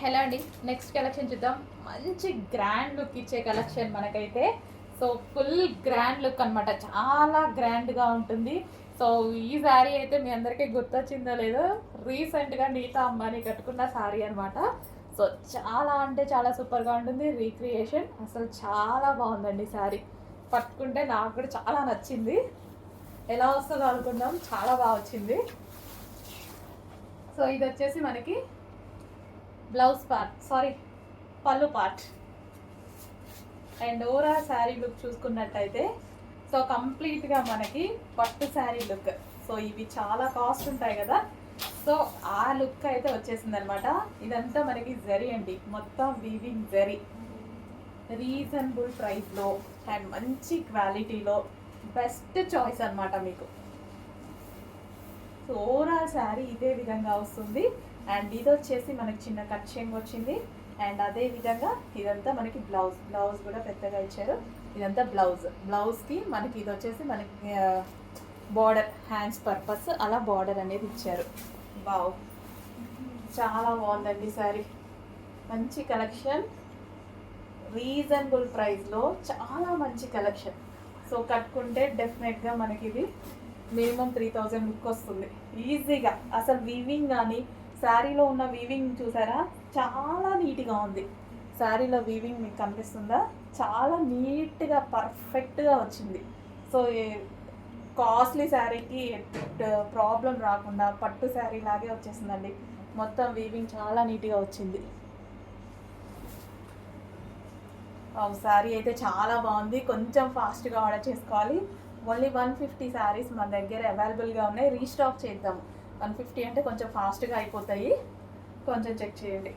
Hello అండి, next collection చూద్దాం. మంచి గ్రాండ్ లుక్ ఇచ్చే కలెక్షన్ మనకైతే. సో ఫుల్ గ్రాండ్ లుక్ అనమాట, చాలా గ్రాండ్గా ఉంటుంది. సో ఈ శారీ అయితే మీ అందరికీ గుర్తొచ్చిందో లేదో, రీసెంట్గా నీతా అంబానీ కట్టుకున్న శారీ అనమాట. సో చాలా అంటే చాలా సూపర్గా ఉంటుంది. రీక్రియేషన్ అసలు చాలా బాగుందండి శారీ. పట్టుకుంటే నాకు కూడా చాలా నచ్చింది. ఎలా వస్తుందో అనుకుందాం, చాలా బాగా వచ్చింది. సో ఇది వచ్చేసి మనకి బ్లౌజ్ పార్ట్, పళ్ళు part. And overall sari look చూసుకున్నట్టయితే సో కంప్లీట్గా మనకి పట్టు శారీ లుక్. సో ఇవి చాలా కాస్ట్ ఉంటాయి కదా, సో ఆ లుక్ అయితే వచ్చేసింది అనమాట. ఇదంతా మనకి జరీ అండి, మొత్తం వీవింగ్ జరీ, రీజనబుల్ ప్రైస్లో అండ్ మంచి క్వాలిటీలో బెస్ట్ చాయిస్ అనమాట మీకు. సో ఓవరాల్ శారీ ఇదే విధంగా వస్తుంది. అండ్ ఇది వచ్చేసి మనకి చిన్న కట్ చెంగు వచ్చింది. అండ్ అదే విధంగా ఇదంతా మనకి బ్లౌజ్ కూడా పెద్దగా ఇచ్చారు. ఇదంతా బ్లౌజ్కి మనకి ఇది వచ్చేసి మనకి బార్డర్, హ్యాండ్స్ పర్పస్ అలా బార్డర్ అనేది ఇచ్చారు. వావ్, చాలా బాగుందండి శారీ. మంచి కలెక్షన్, రీజనబుల్ ప్రైస్లో చాలా మంచి కలెక్షన్. సో కట్టుకుంటే డెఫినెట్గా మనకి ఇది మినిమం 3000 లుక్ వస్తుంది ఈజీగా. అసలు వీవింగ్ కానీ శారీలో ఉన్న వీవింగ్ చూసారా, చాలా నీట్గా ఉంది. శారీలో వీవింగ్ మీకు కనిపిస్తుందా, చాలా నీట్గా పర్ఫెక్ట్గా వచ్చింది. సో కాస్ట్లీ శారీకి ప్రాబ్లం రాకుండా పట్టు శారీ లాగే వచ్చేసిందండి. మొత్తం వీవింగ్ చాలా నీట్గా వచ్చింది. శారీ అయితే చాలా బాగుంది. కొంచెం ఫాస్ట్గా ఆర్డర్ చేసుకోవాలి. ఓన్లీ 150 శారీస్ మన దగ్గర అవైలబుల్గా ఉన్నాయి. రీస్టాక్ చేద్దాము. 150 అంటే కొంచెం ఫాస్ట్గా అయిపోతాయి, కొంచెం చెక్ చేయండి.